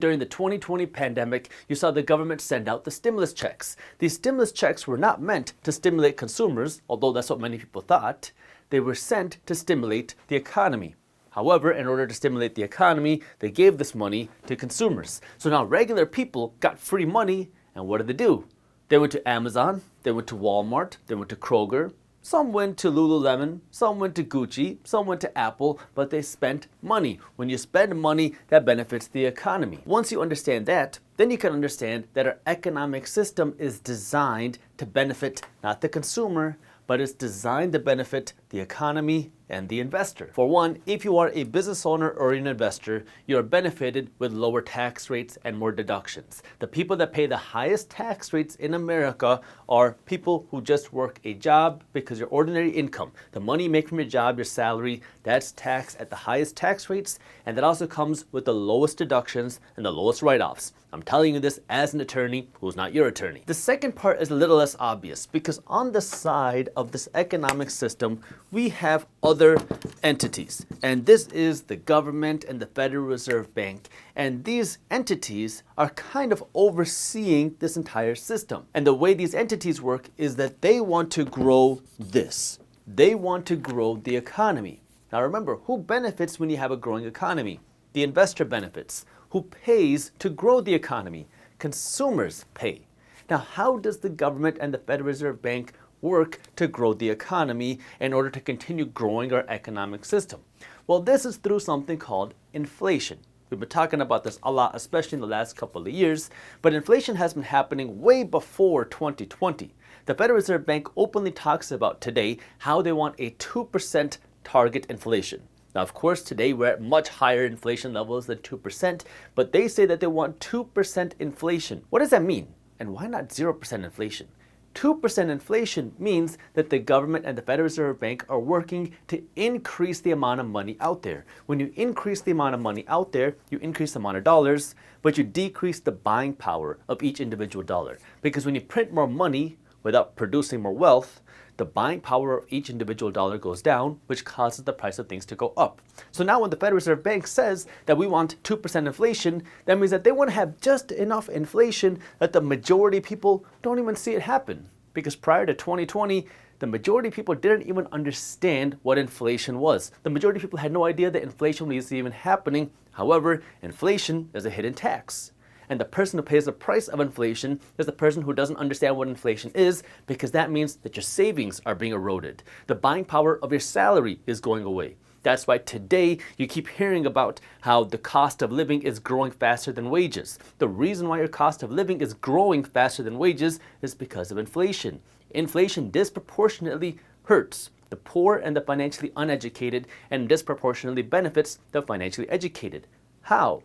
During the 2020 pandemic, you saw the government send out the stimulus checks. These stimulus checks were not meant to stimulate consumers, although that's what many people thought. They were sent to stimulate the economy. However, in order to stimulate the economy, they gave this money to consumers. So now regular people got free money, and what did they do? They went to Amazon, they went to Walmart, they went to Kroger. Some went to Lululemon, some went to Gucci, some went to Apple, but they spent money. When you spend money, that benefits the economy. Once you understand that, then you can understand that our economic system is designed to benefit not the consumer, but it's designed to benefit the economy and the investor. For one, if you are a business owner or an investor, you are benefited with lower tax rates and more deductions. The people that pay the highest tax rates in America are people who just work a job because your ordinary income, the money you make from your job, your salary, that's taxed at the highest tax rates, and that also comes with the lowest deductions and the lowest write-offs. I'm telling you this as an attorney who's not your attorney. The second part is a little less obvious because on the side of this economic system, we have other entities. And this is the government and the Federal Reserve Bank. And these entities are kind of overseeing this entire system. And the way these entities work is that they want to grow this. They want to grow the economy. Now remember, who benefits when you have a growing economy? The investor benefits. Who pays to grow the economy? Consumers pay. Now, how does the government and the Federal Reserve Bank work to grow the economy in order to continue growing our economic system? Well, this is through something called inflation. We've been talking about this a lot, especially in the last couple of years, but inflation has been happening way before 2020. The Federal Reserve Bank openly talks about today how they want a 2% target inflation. Now, of course, today we're at much higher inflation levels than 2%, but they say that they want 2% inflation. What does that mean? And why not 0% inflation? 2% inflation means that the government and the Federal Reserve Bank are working to increase the amount of money out there. When you increase the amount of money out there, you increase the amount of dollars, but you decrease the buying power of each individual dollar. Because when you print more money without producing more wealth, the buying power of each individual dollar goes down, which causes the price of things to go up. So now when the Federal Reserve Bank says that we want 2% inflation, that means that they want to have just enough inflation that the majority of people don't even see it happen. Because prior to 2020, the majority of people didn't even understand what inflation was. The majority of people had no idea that inflation was even happening. However, inflation is a hidden tax. And the person who pays the price of inflation is the person who doesn't understand what inflation is, because that means that your savings are being eroded. The buying power of your salary is going away. That's why today you keep hearing about how the cost of living is growing faster than wages. The reason why your cost of living is growing faster than wages is because of inflation. Inflation disproportionately hurts the poor and the financially uneducated and disproportionately benefits the financially educated. How?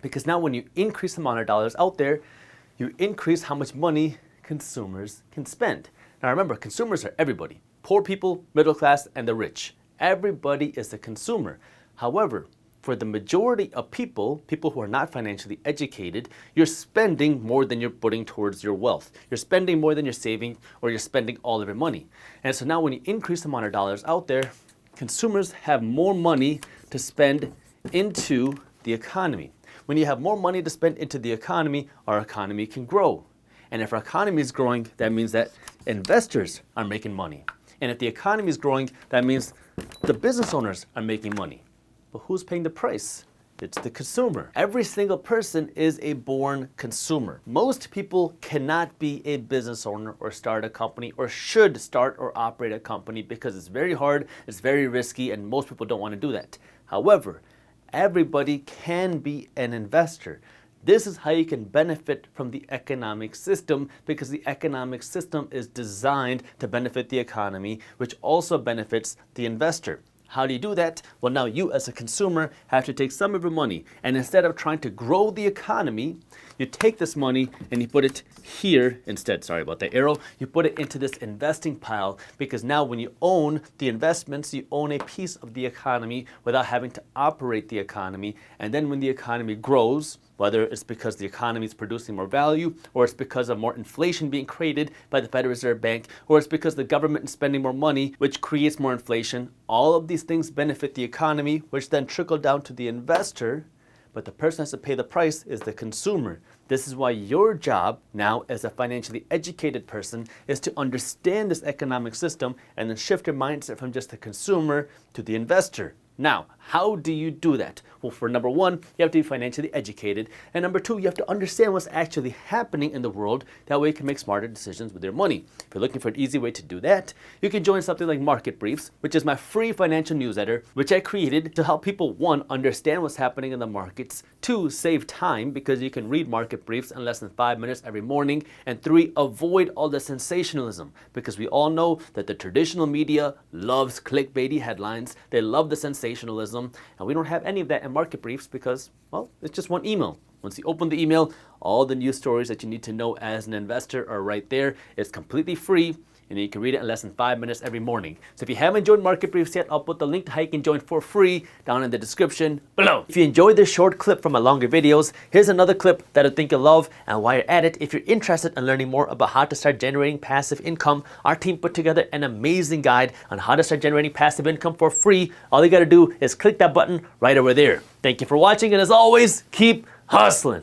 Because now when you increase the amount of dollars out there, you increase how much money consumers can spend. Now remember, consumers are everybody. Poor people, middle class, and the rich. Everybody is a consumer. However, for the majority of people who are not financially educated, you're spending more than you're putting towards your wealth. You're spending more than you're saving, or you're spending all of your money. And so now when you increase the amount of dollars out there, consumers have more money to spend into the economy. When you have more money to spend into the economy, our economy can grow. And if our economy is growing, that means that investors are making money. And if the economy is growing, that means the business owners are making money. But who's paying the price? It's the consumer. Every single person is a born consumer. Most people cannot be a business owner or start a company or should start or operate a company because it's very hard, it's very risky, and most people don't want to do that. However, everybody can be an investor. This is how you can benefit from the economic system, because the economic system is designed to benefit the economy, which also benefits the investor. How do you do that? Well, now you as a consumer have to take some of your money, and instead of trying to grow the economy, you take this money and you put it here instead. Sorry about the arrow. You put it into this investing pile, because now when you own the investments, you own a piece of the economy without having to operate the economy. And then when the economy grows, whether it's because the economy is producing more value, or it's because of more inflation being created by the Federal Reserve Bank, or it's because the government is spending more money, which creates more inflation, all of these things benefit the economy, which then trickle down to the investor. but the person who has to pay the price is the consumer. This is why your job now as a financially educated person is to understand this economic system and then shift your mindset from just the consumer to the investor. Now, how do you do that? Well, for number one, you have to be financially educated. And number two, you have to understand what's actually happening in the world. That way you can make smarter decisions with your money. If you're looking for an easy way to do that, you can join something like Market Briefs, which is my free financial newsletter, which I created to help people, one, understand what's happening in the markets, two, save time because you can read Market Briefs in less than 5 minutes every morning, and three, avoid all the sensationalism because we all know that the traditional media loves clickbaity headlines. They love the sensationalism, and we don't have any of that in Market Briefs because, well, it's just one email. Once you open the email, all the news stories that you need to know as an investor are right there. It's completely free, and you can read it in less than 5 minutes every morning. So if you haven't joined Market Briefs yet, I'll put the link to how you can join for free down in the description below. If you enjoyed this short clip from my longer videos, here's another clip that I think you'll love. And while you're at it, if you're interested in learning more about how to start generating passive income, our team put together an amazing guide on how to start generating passive income for free. All you gotta do is click that button right over there. Thank you for watching, and as always, keep hustling.